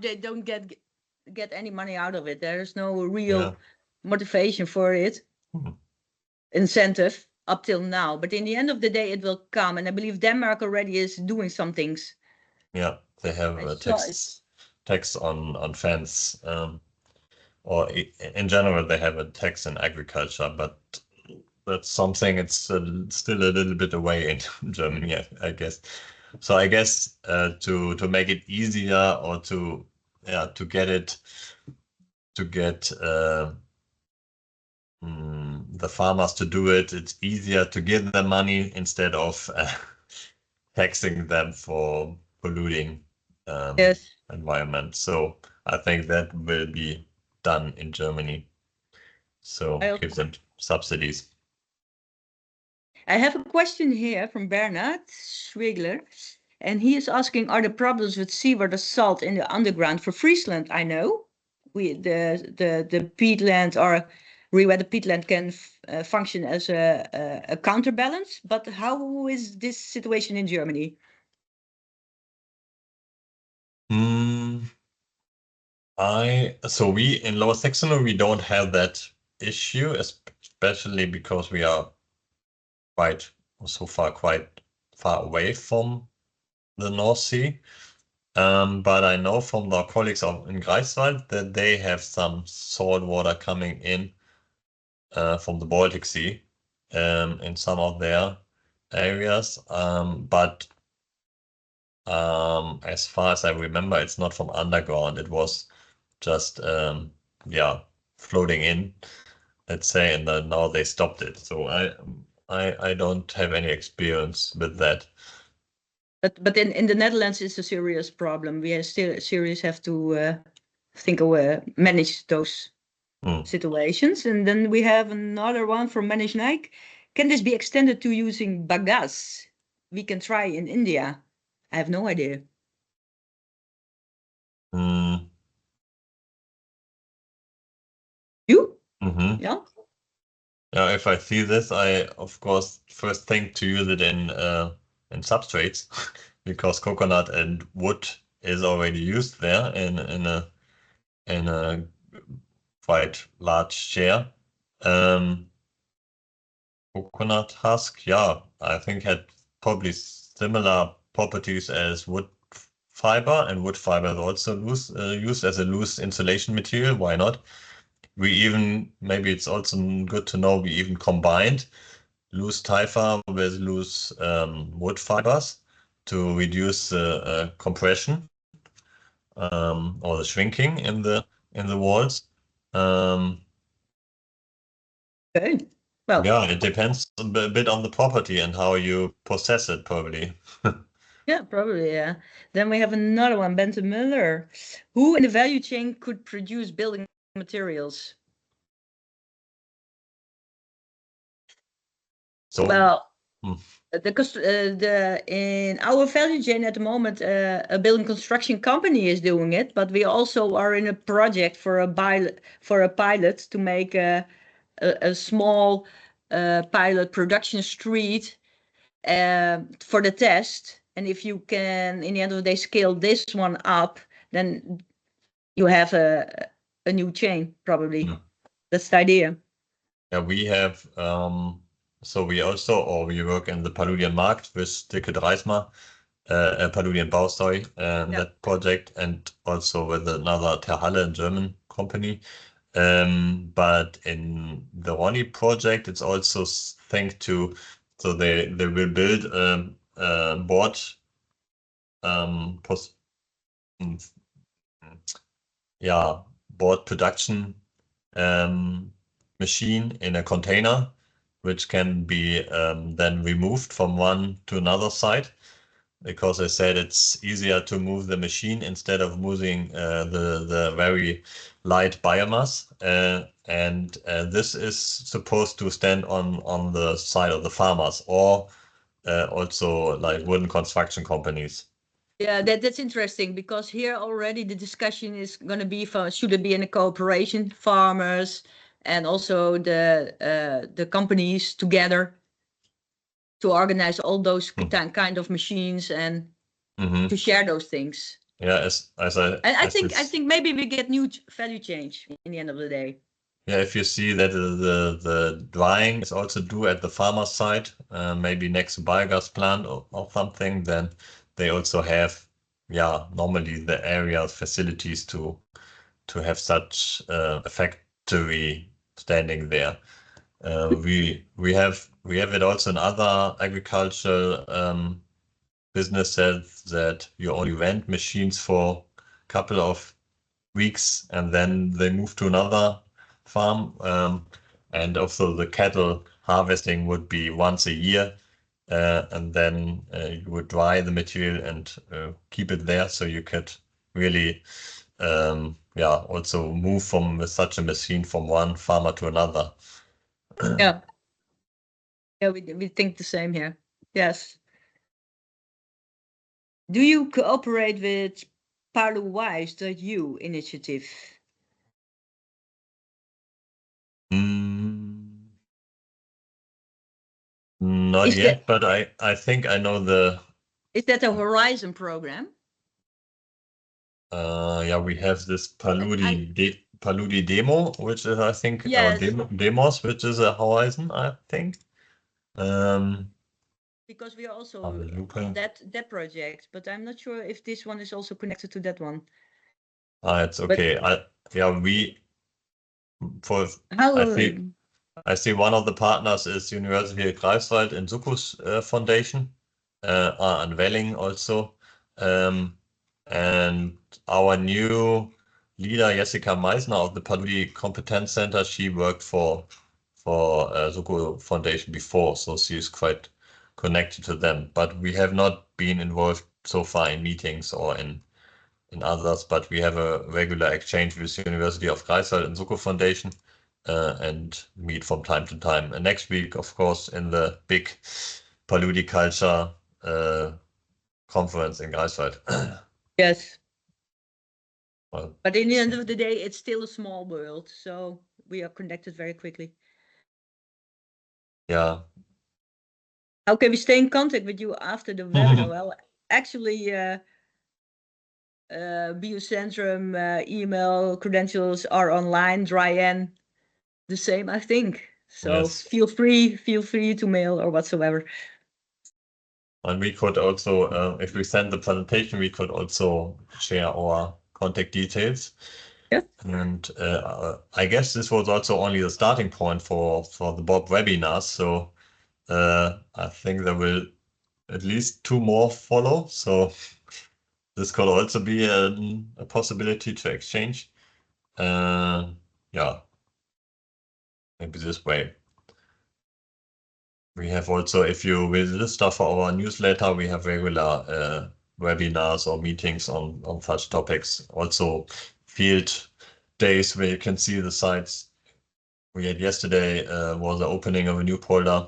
they don't get any money out of it. There's no real motivation for it, incentive up till now. But in the end of the day, it will come. And I believe Denmark already is doing some things. Yeah, they have a tax on fence, or in general they have a tax in agriculture, but that's something it's still a little bit away in Germany, I guess. So I guess to make it easier, or to get the farmers to do it, it's easier to give them money instead of taxing them for polluting environment. So I think that will be done in Germany. So give them subsidies. I have a question here from Bernard Schwigler, and he is asking, are there problems with seawater salt in the underground? For Friesland, I know the peatland or rewetted peatland can function as a counterbalance, but how is this situation in Germany? So we in Lower Saxony, we don't have that issue, especially because we are quite far away from the North Sea. But I know from our colleagues in Greifswald that they have some salt water coming in from the Baltic Sea in some of their areas. But as far as I remember, it's not from underground. It was just floating in, let's say, and then now they stopped it. So I don't have any experience with that. But in the Netherlands, it's a serious problem. We have still have to manage those situations. And then we have another one from Manish Naik. Can this be extended to using bagasse? We can try in India. I have no idea. You? Yeah. Yeah. If I see this, I of course first think to use it in substrates, because coconut and wood is already used there in a quite large share. Coconut husk, I think had probably similar properties as wood fiber, and wood fiber is also used as a loose insulation material. Why not? Maybe it's also good to know, we even combined loose typha with loose wood fibers to reduce the compression or the shrinking in the walls. Okay. Well, yeah, it depends a bit on the property and how you process it, probably. Yeah, probably, yeah. Then we have another one, Bente Muller. Who in the value chain could produce building materials? So, well, in our value chain at the moment, a building construction company is doing it, but we also are in a project for a pilot to make a small pilot production street for the test. And if you can, in the end of the day, scale this one up, then you have a new chain, probably. Yeah. That's the idea. Yeah, we have, so we work in the Paludian Markt with Dirk Reisma, Paludian Bau, that project, and also with another Terhalle, German company. But in the Roni project, it's also thanks to, so they will build board board production machine in a container, which can be then removed from one to another site, because I said it's easier to move the machine instead of moving the very light biomass. And this is supposed to stand on the side of the farmers, or also like wooden construction companies. Yeah, that's interesting, because here already the discussion is going to be for, should it be in a cooperation, farmers and also the companies together to organize all those kind of machines and to share those things. Yeah, as I think maybe we get new value change in the end of the day. Yeah, if you see that the drying is also due at the farmer's side, maybe next to biogas plant or something, then they also have, yeah, normally the area facilities to have such a factory standing there. We have it also in other agricultural businesses that you only rent machines for a couple of weeks and then they move to another farm. And also the cattle harvesting would be once a year. And then you would dry the material and keep it there so you could really also move with such a machine from one farmer to another. Yeah. Yeah, we think the same here. Yes. Do you cooperate with Paluwise.eu initiative? Not Is yet, but I think I know the. Is that a Horizon program? Yeah, we have this Paludi demo, which is I think Yes. demos, which is a Horizon, I think. Because we are also on that project, but I'm not sure if this one is also connected to that one. It's okay. I see one of the partners is University of Greifswald and Sukus Foundation, are unveiling also. And our new leader, Jessica Meisner of the Paludi Competence Center, she worked for Suku Foundation before, so she's quite connected to them. But we have not been involved so far in meetings or in others, but we have a regular exchange with University of Greifswald and Suku Foundation and meet from time to time. And next week, of course, in the big Paludiculture conference in Greifswald. Yes. Well, but in the end of the day, it's still a small world, so we are connected very quickly. Yeah. How can we stay in contact with you after the webinar? Well, actually, Biocentrum email credentials are online. Dryan, the same, I think. So yes. feel free to mail or whatsoever. And we could also, if we send the presentation, we could also share our contact details. Yeah. And I guess this was also only the starting point for the BoBB webinars. So I think there will at least 2 more follow. So this could also be a possibility to exchange. Yeah, maybe this way. We have also, if you register for our newsletter, we have regular webinars or meetings on such topics. Also field days where you can see the sites. We had yesterday was the opening of a new polder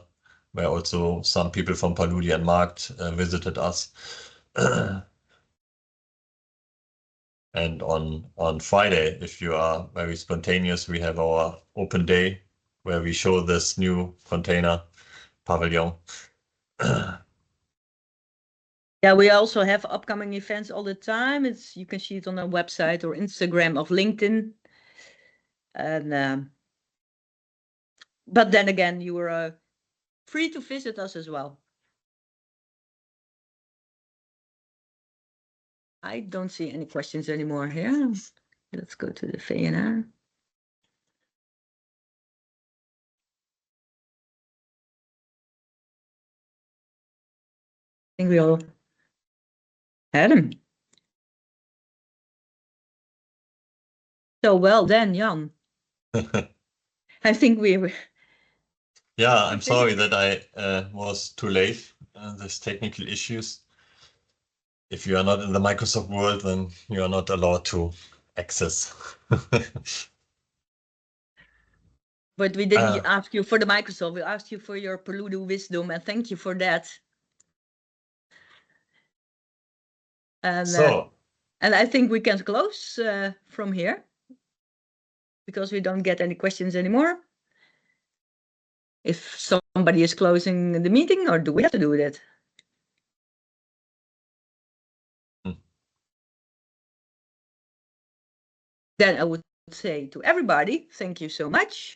where also some people from Paludi and Markt visited us. And on Friday, if you are very spontaneous, we have our open day where we show this new container pavilion. Yeah, we also have upcoming events all the time. You can see it on our website or Instagram or LinkedIn. And but then again, you are free to visit us as well. I don't see any questions anymore here. Let's go to the VNR. I think we all had them. So well then, Jan. I think we were. Yeah, I'm sorry that I was too late. There's technical issues. If you are not in the Microsoft world, then you are not allowed to access. But we didn't ask you for the Microsoft. We asked you for your Paludu wisdom, and thank you for that. And I think we can close from here because we don't get any questions anymore. If somebody is closing the meeting, or do we have to do that? then I would say to everybody, thank you so much.